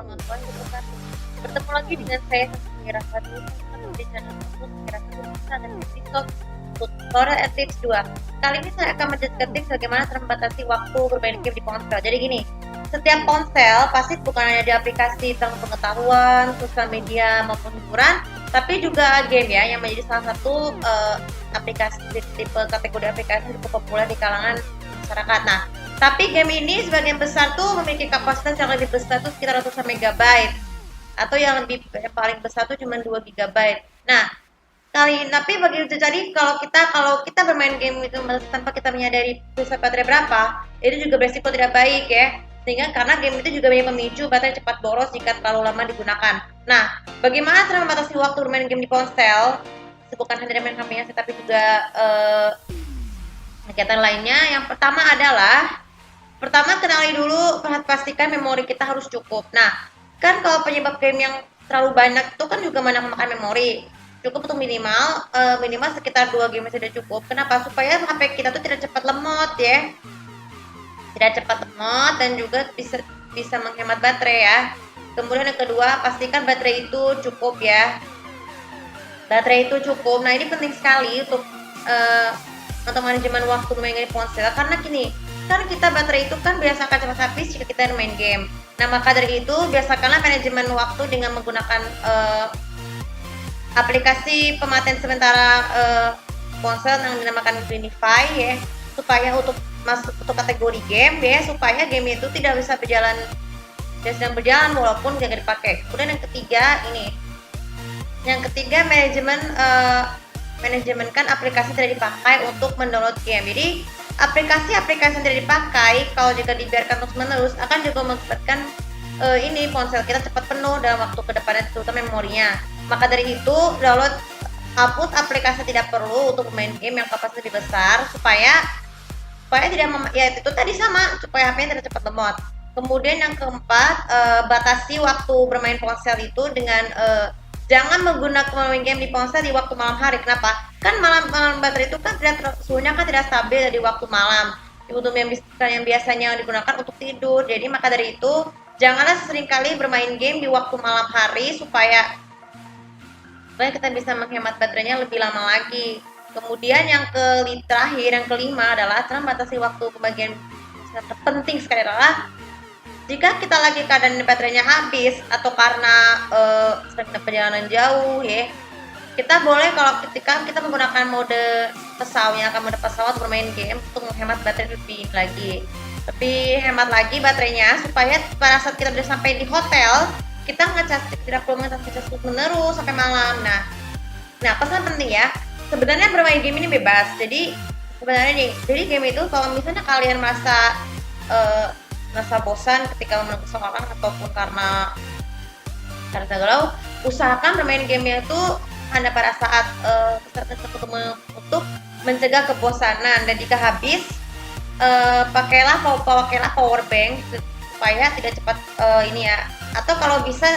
warahmatullahi wabarakatuh. Bertemu lagi dengan saya Mira Fadli di channel YouTube Mira Fadli dan episode tutorial and tips 2. Kali ini saya akan menjelaskan tips bagaimana cara membatasi waktu bermain game di ponsel. Jadi gini, setiap ponsel pasti bukan hanya di aplikasi tentang pengetahuan, sosial media maupun hiburan, tapi juga game ya yang menjadi salah satu aplikasi tipe kategori aplikasi yang cukup populer di kalangan masyarakat. Nah, tapi game ini sebagian besar tuh memiliki kapasitas yang lebih besar tuh sekitar ratusan megabyte atau yang paling besar tuh cuma 2 gigabyte. Nah, tapi jadi kalau kita bermain game itu tanpa kita menyadari bisa baterai berapa, itu juga beresiko tidak baik ya. Sehingga karena game itu juga banyak memicu baterai cepat boros jika terlalu lama digunakan. Nah, bagaimana cara membatasi waktu bermain game di ponsel? Bukan hanya main HP-nya, tapi juga kegiatan lainnya. Yang pertama kenali dulu, pastikan memori kita harus cukup. Nah, kan kalau penyebab game yang terlalu banyak itu kan juga banyak memakan memori. Cukup untuk minimal sekitar 2 game sudah cukup. Kenapa? Supaya HP kita tuh tidak cepat lemot ya. Tidak cepat lemot dan juga bisa menghemat baterai ya. Kemudian yang kedua, pastikan baterai itu cukup ya. Baterai itu cukup. Nah, ini penting sekali untuk manajemen waktu bermain game di ponsel, karena gini, kan kita baterai itu kan biasa akan cepat habis jika kita main game. Nah, maka dari itu biasakanlah manajemen waktu dengan menggunakan aplikasi pemakaian sementara ponsel yang dinamakan Greenify ya, supaya untuk masuk untuk kategori game ya, supaya game itu tidak bisa sedang berjalan walaupun tidak dipakai. Kemudian yang ketiga manajemenkan aplikasi tidak dipakai untuk mendownload game. Jadi aplikasi-aplikasi yang tidak dipakai kalau jika dibiarkan terus-menerus akan juga mengakibatkan ponsel kita cepat penuh dalam waktu kedepannya, terutama memorinya. Maka dari itu hapus aplikasi tidak perlu untuk bermain game yang kapasitas lebih besar supaya itu tadi sama, supaya HP-nya tidak cepat lemot. Kemudian yang keempat, batasi waktu bermain ponsel itu dengan jangan menggunakan main game di ponsel di waktu malam hari. Kenapa? Kan malam baterai itu kan suhunya kan tidak stabil di waktu malam. Untuk yang biasanya digunakan untuk tidur. Jadi maka dari itu janganlah seringkali bermain game di waktu malam hari supaya kita bisa menghemat baterainya lebih lama lagi. Kemudian yang kelima adalah cara membatasi waktu pembagian. Penting sekali adalah jika kita lagi keadaan baterainya habis atau karena perjalanan jauh ya, kita boleh kalau ketika kita menggunakan mode pesawat bermain game untuk menghemat baterai lebih hemat lagi baterainya, supaya pada saat kita sudah sampai di hotel kita tidak perlu ngecas menerus sampai malam. Nah pesan penting ya, sebenarnya bermain game ini bebas. Jadi game itu kalau misalnya kalian merasa bosan ketika menunggu seorang ataupun karena galau, usahakan bermain game itu hanya pada saat untuk mencegah kebosanan. Dan jika habis, pakailah power bank supaya tidak cepat atau kalau bisa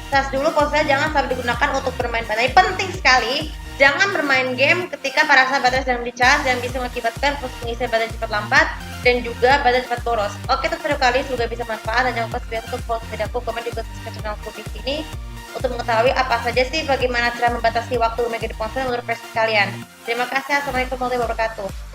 cas dulu ponsel, jangan sampai digunakan untuk bermain baterai. Penting sekali jangan bermain game ketika pada saat baterai sedang dicas dan bisa mengakibatkan proses pengisian baterai cepat lambat dan juga baterai cepat boros. Oke, itu video kali semoga bisa bermanfaat, dan jangan lupa untuk follow videoku, komen juga subscribe channelku di sini untuk mengetahui apa saja sih bagaimana cara membatasi waktu bermain game di ponsel menurut versi kalian. Terima kasih. Assalamualaikum warahmatullahi wabarakatuh.